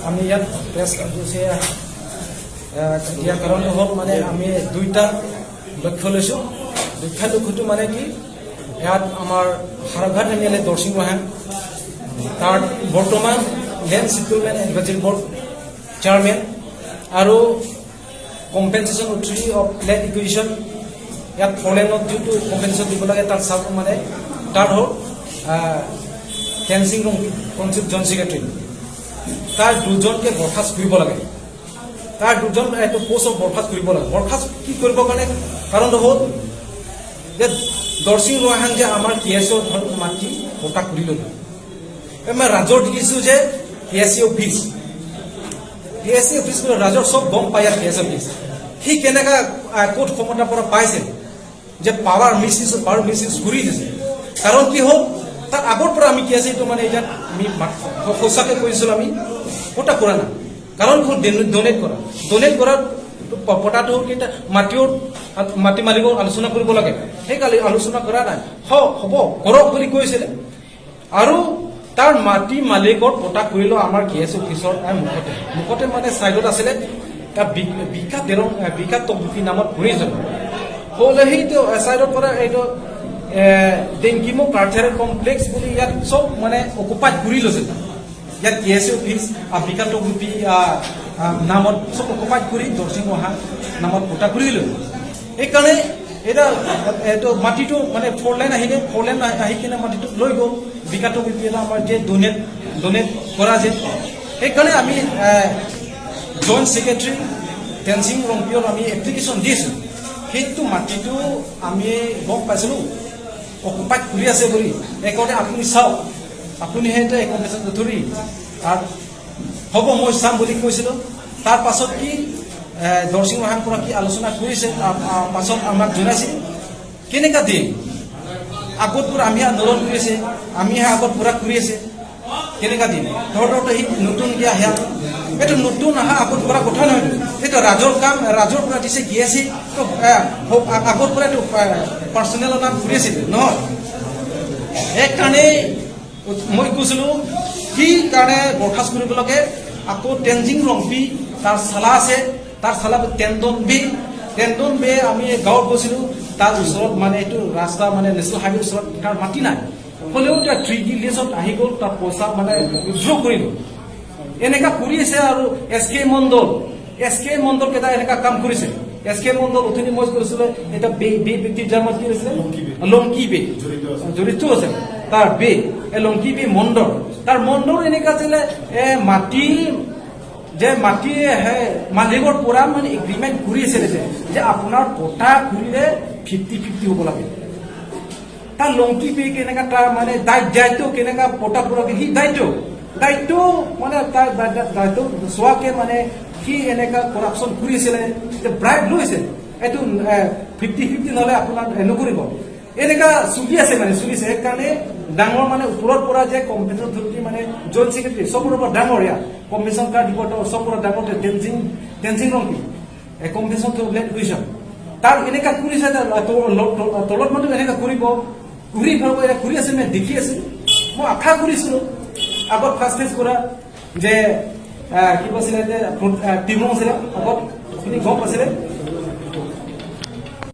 আমি ইয়াত প্ৰেছ দিয়াৰ কাৰণটো হ'ল মানে আমি দুইটা লক্ষ্য লৈছোঁ। লক্ষ্যটো মানে কি, ইয়াত আমাৰ হাৰঘাট MLA দৰসিং গোহাঁই, তাৰ বৰ্তমান land settlement advisory board chairman আৰু কম্পেনচেশ্যন অথৰিটি অফ লেণ্ড ইকুইজিশ্যন, ইয়াত ফৰেনত যিটো কম্পেনচেশ্যন দিব লাগে তাৰ চাব মানে তাৰ হ'ল টেনজিং ৰংপি কনচিপ জইণ্ট ছেক্ৰেটাৰী, তাৰ দুজনকে বৰখাস্ত কৰিব লাগে। তাৰ দুজন এইটো পোষ্টত বৰখাস্ত কৰিব লাগে। বৰখাস্ত কি কৰিবৰ কাৰণে কাৰণটো হ'ল যে দৰসিং গোহাঁই যে আমাৰ KSৰ মাটি পটা কৰি ল'লে। মই ৰাজৰ দেখিছোঁ যে KSC অফিচ ৰাজৰ চব গম পায় ইয়াত KSC অফিচ। সি কেনেকা ক'ত ক্ষমতাৰ পৰা পাইছে যে পাৱাৰ মিছ ইউজ কৰি দিছে। কাৰণ কি হ'ল, তাৰ আগৰ পৰা আমি KSCটো মানে ইয়াত আমি সঁচাকৈ কৈছিলোঁ, আমি পটা কৰা নাই। কাৰণ হ'ল ডনেট কৰাৰ পটাটো হ'ল কেইটা মাটি মালিকক আলোচনা কৰিব লাগে। সেইকালি আলোচনা কৰা নাই, হ'ব কৰক বুলি কৈছিলে। আৰু তাৰ মাটি মালিকৰ পটা কৰিলেও আমাৰ KSC অফিচৰ মুখতে মানে ছাইডত আছিলে বিকা তকবুকি নামত শুনিছিলোঁ। হ'লে সেইটো ছাইডৰ পৰা এইটো ডেংকিমো কালচাৰেল কমপ্লেক্স বুলি ইয়াত চব মানে অকুপাইড কৰি লৈছিল। ইয়াত KSC অফিচ বিকা তকবুকি নামত চব অকুপাইড কৰি দৰসিং গোহাঁই নামত পটা কৰি লৈ। সেইকাৰণে এইটো মাটিটো মানে ফ'ৰ লাইন আহি কিনে মাটিটো লৈ গ'ল। বিকা তকবুকি আমাৰ যে ডনেট কৰা যে, সেইকাৰণে আমি জইণ্ট ছেক্ৰেটাৰী টেনজিং ৰংপিয়ত আমি এপ্লিকেশ্যন দিছোঁ। সেইটো মাটিটো আমি গম পাইছিলোঁ অকুপাইড কৰি আছে বুলি। সেইকাৰণে আপুনি চাওক, আপুনি সেইটো কম্পেনচেশ্যন নধৰি আৰু হ'ব মই চাম বুলি কৈছিলোঁ। তাৰ পাছত কি দৰসিং গোহাঁইৰ পৰা কি আলোচনা কৰিছে, পাছত আমাক জনাইছে কেনেকা দিম। আগত পৰা আমি আন্দোলন কৰি আছে, আমিহে আগত পৰা কৰি আছে, কেনেকা দিম ধৰক সি নতুনকৈ আহে। এইটো নতুন অহা আগত পৰা কথা নহয়, এইটো ৰাজৰ কাম। ৰাজৰ পৰা দিছে KSC আগৰ পৰা এইটো পাৰ্চনেলৰ নাম কৰি আছিল নহয়। সেইকাৰণে মই কৈছিলোঁ কি কাৰণে বৰখাস্ত কৰিব লাগে। আকৌ টেনজিং ৰংপি তাৰ চালা আছে, তাৰ চালা টেণ্ডন বে আমি গাঁৱত গৈছিলোঁ। তাৰ ওচৰত মানে এইটো ৰাস্তা মানে নেশ্যনেল হাইৱেৰ ওচৰত তাৰ মাটি নাই, হ'লেও তাৰ 3D লিষ্টত আহি গ'ল, তাৰ পইচা মানে উইথড্ৰ কৰিলোঁ। এনেকা কৰি আছে। আৰু SK মণ্ডল কেইটা এনেকা কাম কৰিছে। SK মণ্ডল অথনি মই কৰিছিলোঁ, এটা ব্যক্তিৰ নামত কি হৈছিলে, লংকি বে জড়িত আছে। তাৰ লংকি বে মণ্ডল, তাৰ মণ্ডল এনেকা আছিলে মাটি মালিকৰ পৰা মানে এগ্ৰিমেণ্ট কৰি আছিলে যে আপোনাৰ পটা কৰিলে 50-50 হ'ব লাগে। তাৰ লংকি বে কেনেকা তাৰ মানে দায়িত্ব কেনেকা পটা পৰা সি দায়িত্ব মানে তাৰ দায়িত্ব চোৱাকে মানে সি এনেকা কৰাপশ্যন কৰি আছিলে, ব্ৰাইব লৈছে। এইটো 50-50 নহ'লে আপোনাৰ নকৰিব। এনেকা চলিছে। সেইকাৰণে ডাঙৰ মানে ওপৰৰ পৰা যে কম্পেনচেশ্যন অথৰিটি মানে জইণ্ট ছেক্ৰেটাৰী চবৰে পৰা ডাঙৰ, ইয়াত কম্পেনচেশ্যন কাৰ্ড দিব চবৰে পৰা ডাঙৰ টেনজিং ৰংপি কম্পেনচেশ্যন লেণ্ড ইকুইজিশ্যন তাৰ এনেকা কৰিছে। তলত মানুহ এনেকা কৰিব কৰি আছে, মই দেখি আছোঁ। মই আশা কৰিছিলোঁ আগত ফাৰ্ষ্ট ফেজ কৰা যে কি কৈছিলে টিমো আছিলে আগত আপুনি গম পাইছিলে